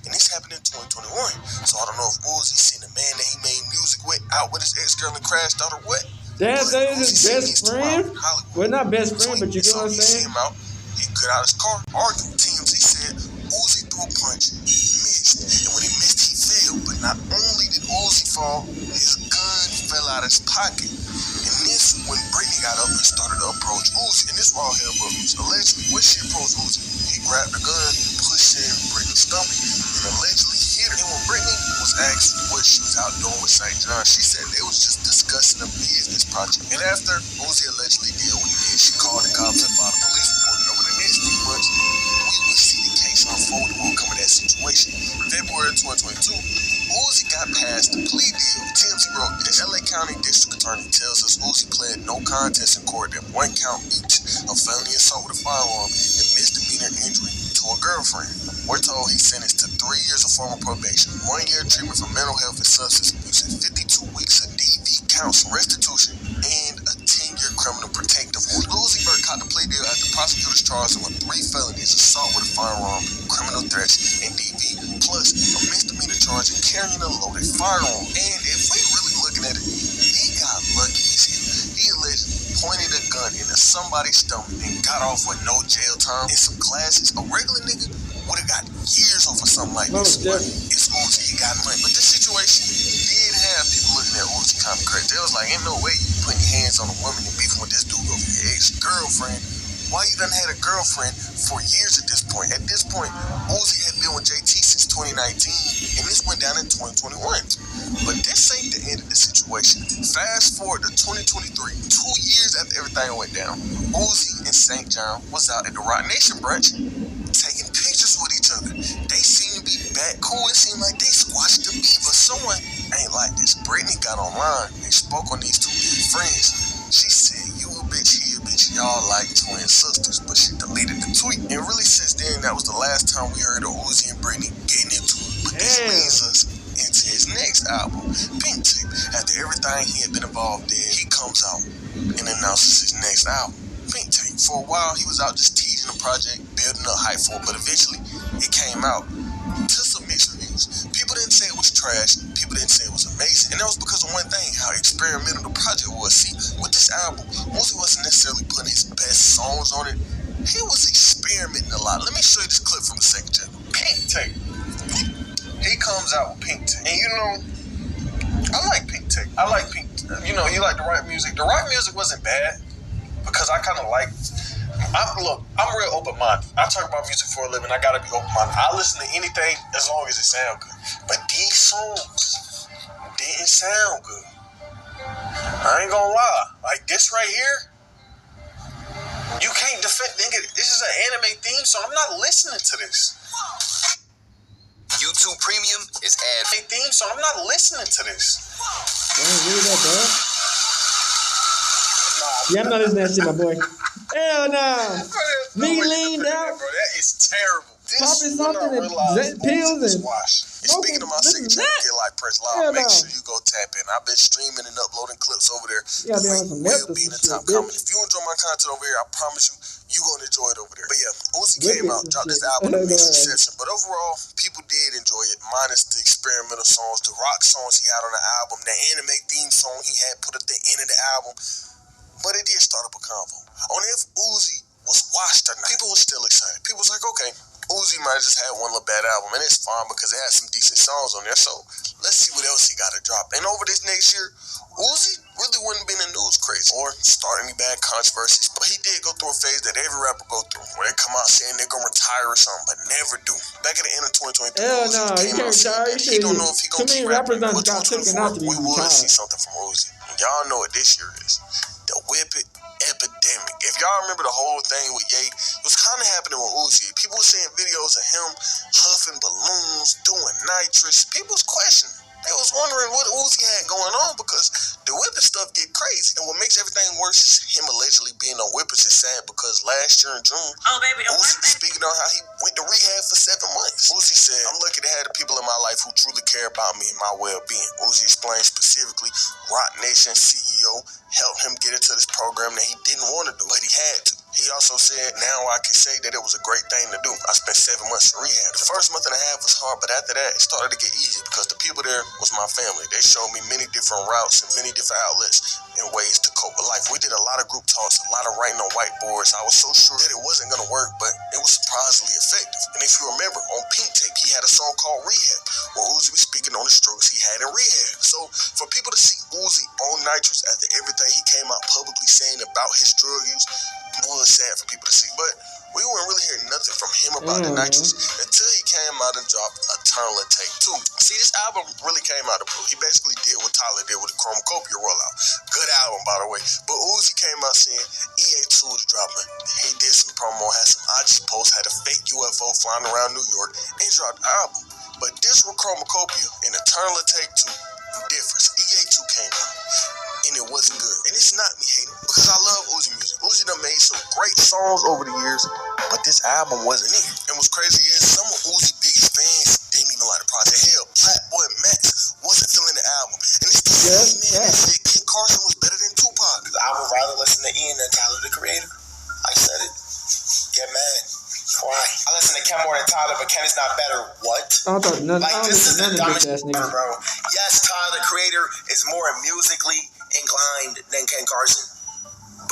and this happened in 2021. So I don't know if Uzi seen the man that he made music with out with his ex-girl and crashed out or what. That is his best friend? Well, not best friend, but you get what I'm saying? He got out of his car, argued. TMZ said Uzi threw a punch, missed, and when he missed, he fell. But not only did Uzi fall, his gun fell out of his pocket. And this when Brittany got up and started to approach Uzi. And this raw hell broke loose. Allegedly, when she approached Uzi, he grabbed the gun, pushed it in Brittany's stomach, and allegedly hit her. And when Brittany was asked what she was out doing with St. John, she said they was just discussing a business project. And after Uzi allegedly did what he did, she called the cops and filed a police report. And over the next few months, we would see the case unfold and we'll come in that situation. February 2022, Uzi got past the plea deal. TMZ wrote, the LA County District Attorney tells us Uzi pled no contest in court and 1 count each of felony assault with a firearm and misdemeanor injury to a girlfriend. We're told he's sentenced to 3 years of formal probation, 1 year treatment for mental health and substance abuse, and 52 weeks of DV counsel, restitution, and a 10-year criminal protective order. Uzi Vert caught the plea deal after prosecutors charged him with 3 felonies, assault with a firearm, criminal threats, and DV, plus a misdemeanor charge of carrying a loaded firearm. And if we really looking at it, he got lucky as hell. He allegedly pointed a gun into somebody's stomach and got off with no jail time and some classes. A regular nigga would have got years off of something like this. But it's Uzi, he got money. But this situation did have people looking at Uzi kind of crazy. They was like, ain't no way you putting your hands on a woman and beefing with this dude over your ex-girlfriend. Why you done had a girlfriend for years at this point? At this point, Uzi had been with JT since 2019, and this went down in 2021. But this ain't the end of the situation. Fast forward to 2023, 2 years after everything went down, Uzi and St. John was out at the Rock Nation brunch taking pictures with each other. They seemed to be back cool. It seemed like they squashed the beef, but someone ain't like this. Brittany got online and spoke on these two big friends. She said, you a bitch, he a bitch, y'all like twin sisters, but she deleted the tweet. And really since then, that was the last time we heard of Uzi and Brittany getting into it. But this leads us into his next album, Pink Tape. After everything he had been involved in, he comes out and announces his next album, Pink Tape. For a while, he was out just teasing the project, building up hype for it, but eventually it came out to some mixed reviews. People didn't say it was trash, people didn't say it was amazing, and that was because of one thing, how experimental the project was. See, with this album, Uzi wasn't necessarily putting his best songs on it, he was experimenting a lot. Let me show you this clip from the second channel. Pink Tape. He comes out with Pink Tape. And you know, I like Pink Tape. I like Pink. You know, you like the right music. The right music wasn't bad because I kind of like. I'm real open-minded. I talk about music for a living. I gotta be open-minded. I listen to anything as long as it sounds good. But these songs didn't sound good. I ain't gonna lie. Like this right here, you can't defend. Nigga, this is an anime theme song. I'm not listening to this. YouTube Premium is ad theme song. I'm not listening to this. Damn, really that bad? Yeah, I'm not listening to that shit, my boy. Hell no. Me leaned out. Bro, that is terrible. Popping something and pills and And speaking of my second channel, Get Like Prince Live, make sure you go tap in. I've been streaming and uploading clips over there. Yeah, be on some will be in the top comment. If you enjoy my content over here, I promise you gonna enjoy it over there. But yeah, Uzi came out, dropped this album, a mixed reception. But overall, people did enjoy it, minus the experimental songs, the rock songs he had on the album, the anime theme song he had put at the end of the album. But it did start up a convo on if Uzi was washed or not. People were still excited. People was like, okay, Uzi might have just had one little bad album, and it's fine because it had some decent songs on there. So let's see what else he got to drop. And over this next year, Uzi really wouldn't be in the news crazy or start any bad controversies. But he did go through a phase that every rapper go through, where they come out saying they're gonna retire or something, but never do. Back at the end of 2023, hell no, he can't retire. He don't know if he gonna keep rapping. But 2024, we will see something from Uzi. Y'all know what this year is. The Whippet epidemic. If y'all remember the whole thing with Ye, it was kind of happening with Uzi. People were seeing videos of him huffing balloons, doing nitrous. People was questioning. They was wondering what Uzi had going on because the Whippet stuff get crazy. And what makes everything worse is him allegedly being on Whippets is sad because last year in June, Uzi was speaking on how he went to rehab for 7 months. Uzi said, I'm lucky to have the people in my life who truly care about me and my well-being. Uzi explained specifically, Rock Nation CEO helped him get into this program that he didn't want to do, but he had to. He also said, now I can say that it was a great thing to do. I spent 7 months in rehab. The first month and a half was hard, but after that, it started to get easier because the people there was my family. They showed me many different routes and many different outlets and ways to cope with life. We did a lot of group talks, a lot of writing on whiteboards. I was so sure that it wasn't going to work, but it was surprisingly effective. And if you remember, on Pink Tape, he had a song called Rehab, where Uzi was speaking on the struggles he had in rehab. So for people to see Uzi on Nitrous after everything he came out publicly saying about his drug use, was sad for people to see. But we weren't really hearing nothing from him about the Nitrous until he came out and dropped Atake 2. See, this album really came out of blue. He basically did what Tyler did with the Chromacopia rollout. Good album, by the way. But Uzi came out saying EA2 is dropping. He did some promo, had some IG posts, had a fake UFO flying around New York, and dropped the album. But this with Chromacopia and Atake 2 differs. EA2 came out, and it wasn't good. And it's not me hating, because I love Uzi music. Uzi done made some great songs over the years, but this album wasn't it. And what's crazy is some of Uzi's biggest fans didn't even like the project. Hell, Boy Max wasn't feeling the album. And it's the same man that said Kid Carson was better than Tupac. I would rather listen to Ian than Tyler, the Creator. I said it. Get mad. Why? I listen to Ken more than Tyler, but Ken is not better. What? I thought none, like, this is the dumbest ass niggas, bro. Yes, Tyler, the Creator, is more musically inclined than Ken Carson.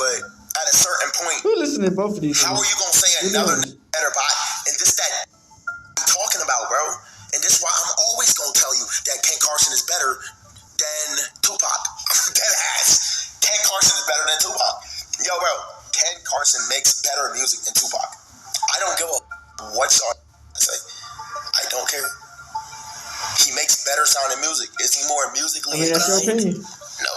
But at a certain point, who listening to both of these? How are you gonna say another better bot? And this that I'm talking about, bro. And this is why I'm always gonna tell you that Ken Carson is better than Tupac. Dead ass. Ken Carson is better than Tupac. Yo, bro. Ken Carson makes better music than Tupac. I don't give a what song I say. I don't care. He makes better sounding music. Is he more musically that's your opinion. No.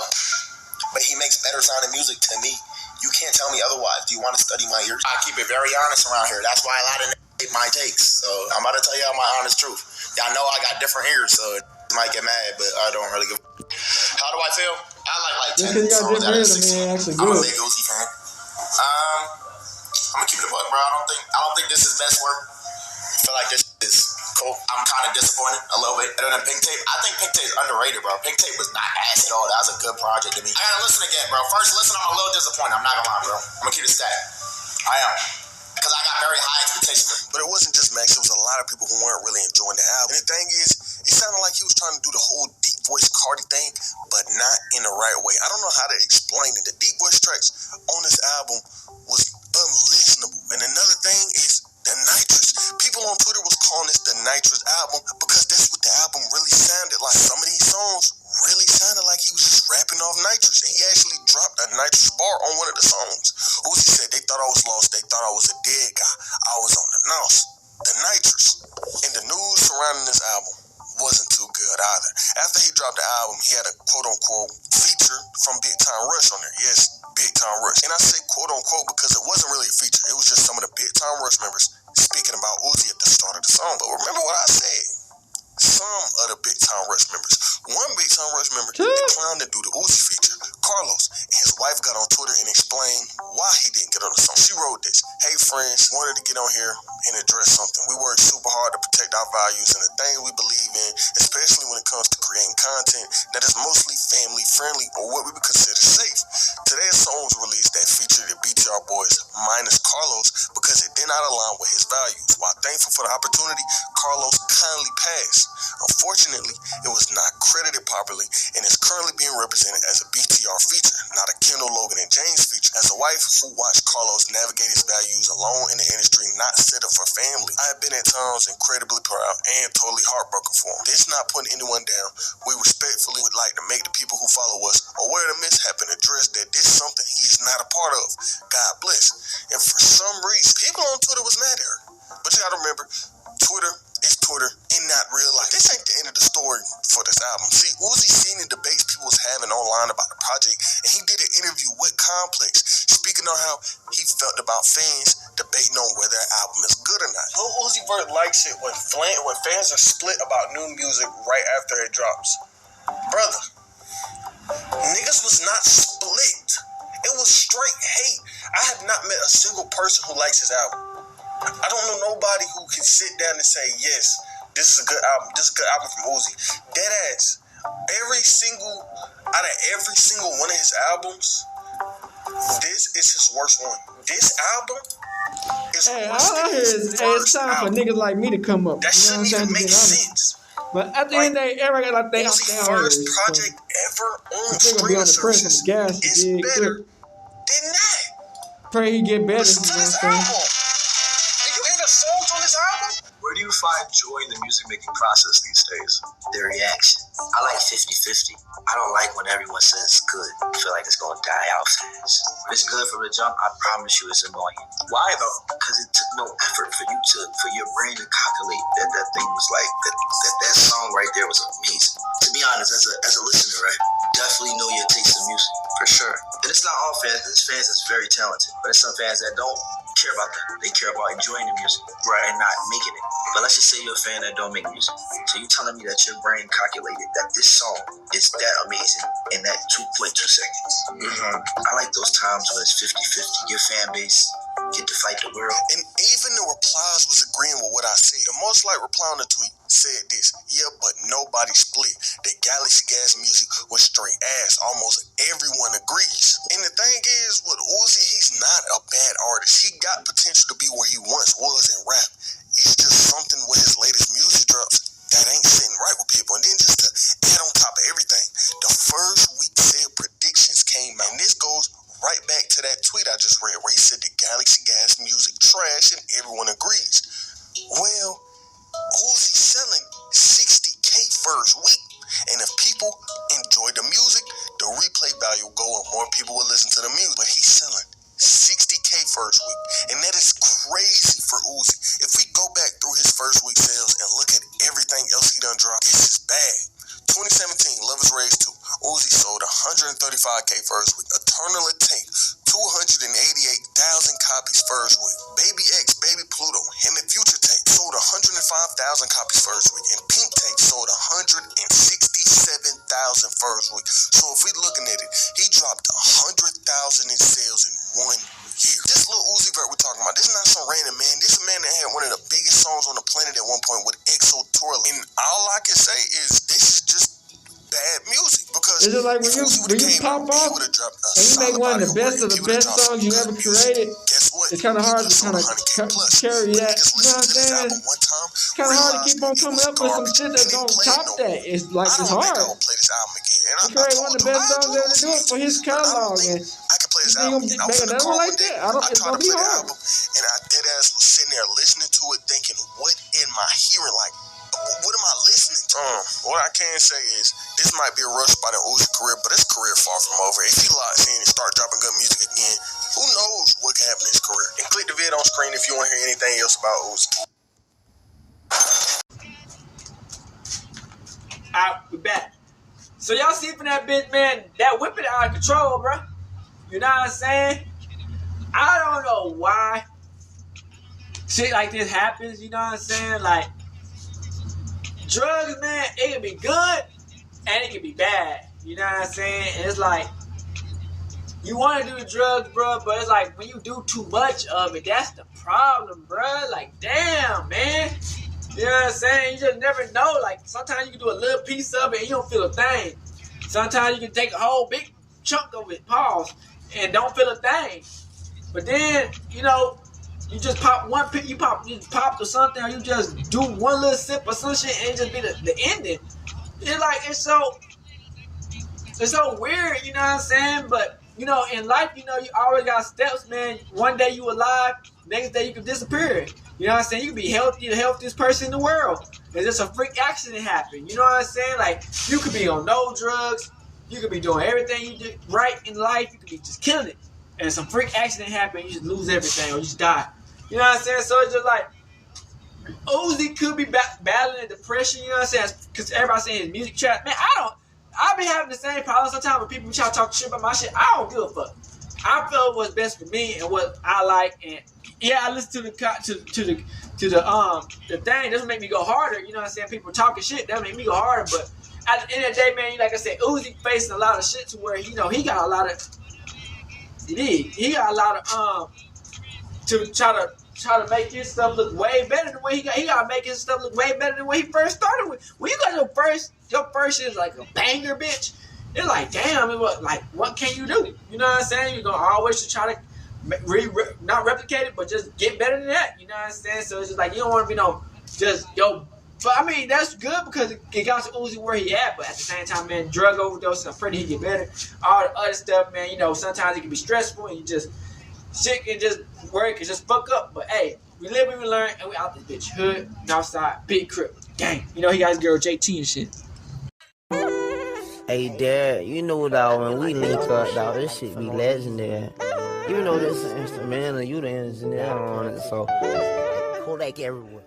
But he makes better sounding music to me. You can't tell me otherwise. Do you want to study my ears? I keep it very honest around here. That's why a lot of niggas hate my takes. So I'm about to tell y'all my honest truth. Y'all know I got different ears, so it might get mad, but I don't really give a How do I feel? I like 10 songs out of 16. I'm a big Uzi fan. I'm gonna keep it a buck, bro. I don't think this is best work. I feel like this is cool. I'm kind of disappointed a little bit. Better than Pink Tape. I think Pink Tape is underrated, bro. Pink Tape was not ass at all. That was a good project to me. I gotta listen again, bro. First listen, I'm a little disappointed. I'm not gonna lie, bro. I'm gonna keep it static. I am. Because I got very high expectations. But it wasn't just Max. It was a lot of people who weren't really enjoying the album. And the thing is, it sounded like he was trying to do the whole deep voice Cardi thing, but not in the right way. I don't know how to explain it. The deep voice tracks on this album was unlimited. unlistenable. And another thing is the Nitrous. People on Twitter was calling this the Nitrous album because that's what the album really sounded like. Some of these songs really sounded like he was just rapping off Nitrous. And he actually dropped a Nitrous bar on one of the songs. Uzi said they thought I was lost. They thought I was a dead guy. I was on the nos. The Nitrous. And the news surrounding this album wasn't too good either. After he dropped the album, he had a quote-unquote feature from Big Time Rush on there. Yes, Big Time Rush. And I say quote-unquote because it wasn't really a feature. It was just some of the Big Time Rush members speaking about Uzi at the start of the song. But remember what I said. Some of the Big Time Rush members. One Big Time Rush member declined to do the Uzi feature. Carlos and his wife got on Twitter and explained why he didn't get on the song. She wrote this: "Hey friends, wanted to get on here and address something. We work super hard to protect our values and the thing we believe in, especially when it comes to creating content that is mostly family friendly or what we would consider safe. Today a song was released that featured the BTR boys minus Carlos because it did not align with his values. While thankful for the opportunity, Carlos kindly passed. Unfortunately, it was not credited properly and is currently being represented as a BTR feature, not a Kendall, Logan, and James feature. As a wife who watched Carlos navigate his values alone in the industry, not set up for family, I have been at times incredibly proud and totally heartbroken for him. This not putting anyone down. We respectfully would like to make the people who follow us aware of the mishap and address that this is something he is not a part of. God bless." And for some reason, people on Twitter was mad at her. But you gotta remember, Twitter is Twitter and not real life. This ain't the end of the story for this album. See, Uzi seen the debates people was having online about the project, and he did an interview with Complex, speaking on how he felt about fans debating on whether an album is good or not. Lil Uzi Vert likes it when fans are split about new music right after it drops. Brother, niggas was not split. It was straight hate. I have not met a single person who likes his album. I don't know nobody who can sit down and say, yes, this is a good album. This is a good album from Uzi. Dead ass. Out of every single one of his albums, this is his worst one. This album is worse than his it's first time for album. niggas like me to come up. That shouldn't even make sense. But at the end of the day, everybody got they Uzi's first project ever on streaming services is better than that. Pray he get better. Listen to this album. Did you hear the songs on this album? Where do you find joy in the music-making process these days? Their reaction. I like 50-50. I don't like when everyone says it's good. I feel like it's going to die out fast. If it's good from the jump, I promise you it's annoying. Why though? Because it took no effort for your brain to calculate that thing was like, that song right there was amazing. To be honest, as a listener, right, definitely know your taste in music, for sure. And it's not all fans, because there's fans that's very talented. But there's some fans that don't care about that. They care about enjoying the music, right, and not making it. But let's just say you're a fan that don't make music. So you telling me that your brain calculated that this song is that amazing in that 2.2 seconds. I like those times when it's 50-50. Your fan base get to fight the world. And even the replies was agreeing with what I said. The most like reply on the tweet said this: "Yeah, but nobody split. The Galaxy Gas music was straight ass. Almost everyone agrees." And the thing is, with Uzi, he's not a bad artist. He got potential to be where he once was in rap. It's just something with his latest music drops that ain't sitting right with people. And then just to add on top of everything, the first week said predictions came out. And this goes right back to that tweet I just read where he said the Galaxy Gas music trash and everyone agrees. Well, Uzi's selling 60K first week. And if people enjoy the music, the replay value will go and more people will listen to the music. But he's selling 60K first week. And that is crazy for Uzi. If we go back through his first week sales and look at everything else he done dropped, this is bad. 2017, Love is Raised 2. Uzi sold 135K first week. Eternal Atake, 288,000 copies first week. Baby X, Baby Pluto, him and Future Take sold 105,000 copies first week. And Pink Take sold 167,000 first week. So if we're looking at it, he dropped 100,000 in sales in 1 year. This little Uzi Vert we're talking about, this is not some random man. This is a man that had one of the biggest songs on the planet at one point with EXO Tour. And all I can say is this is just bad music, because it's just like when you pop off and you make one of the best songs you ever created. Guess what? It's kind of hard to kind of carry that. You know what I'm saying? It's kind of hard to keep on coming up with some shit that's gonna top that. It's like it's hard. Play this album again. He created one of the best songs ever to do it for his catalog, and play this You album. think And I was make in the another car one one like day. that? I It's tried gonna to be play the hard. album, and I dead ass was sitting there listening to it, thinking, what am I hearing? Like, what am I listening to? What I can say is, this might be a rough spot in Uzi's career, but his career far from over. If he locks in and start dropping good music again, who knows what can happen in his career? And click the vid on screen if you want to hear anything else about Uzi. Alright, we back. So y'all see from that bitch, man, that whipping out of control, bro. You know what I'm saying? I don't know why shit like this happens, you know what I'm saying? Like, drugs, man, it can be good and it can be bad. You know what I'm saying? And it's like, you want to do the drugs, bro, but it's like when you do too much of it, that's the problem, bro. Like, damn, man. You know what I'm saying? You just never know. Like, sometimes you can do a little piece of it and you don't feel a thing. Sometimes you can take a whole big chunk of it, pause, and don't feel a thing. But then, you know, you just pop one pick, you popped or something, or you just do one little sip or some shit, and it just be the ending. It's like, it's so weird, you know what I'm saying? But, you know, in life, you know, you always got steps, man. One day you alive, next day you can disappear. You know what I'm saying? You can be healthy, the healthiest person in the world. And just a freak accident happen. You know what I'm saying? Like, you could be on no drugs. You could be doing everything you do right in life. You could be just killing it. And some freak accident happen, you just lose everything or you just die. You know what I'm saying? So it's just like, Uzi could be battling depression, you know what I'm saying? Because everybody's saying his music trap. Man, I be having the same problem sometimes when people try to talk shit about my shit. I don't give a fuck. I feel what's best for me and what I like, and yeah, I listen to the thing. Doesn't make me go harder. You know what I'm saying? People talking shit that make me go harder. But at the end of the day, man, like I said, Uzi facing a lot of shit to where he got a lot of he got a lot of to try to make his stuff look way better than what he got to make his stuff look way better than what he first started with. When you got your first is like a banger, bitch. It's like, damn, what can you do? You know what I'm saying? You're gonna always try to not replicate it, but just get better than that. You know what I'm saying? So it's just like, you don't want to be but I mean, that's good because it got to Uzi where he at, but at the same time, man, drug overdose, I'm afraid he get better. All the other stuff, man, you know, sometimes it can be stressful and shit can just work and just fuck up. But hey, we live and we learn, and we out this bitch. Hood, outside, big crib, gang. You know, he got his girl JT and shit. Hey, Dad, you know, dog, when we link up, dog, this shit be legendary. Even though this is instrumental, you the engineer on it, so Kodak everywhere.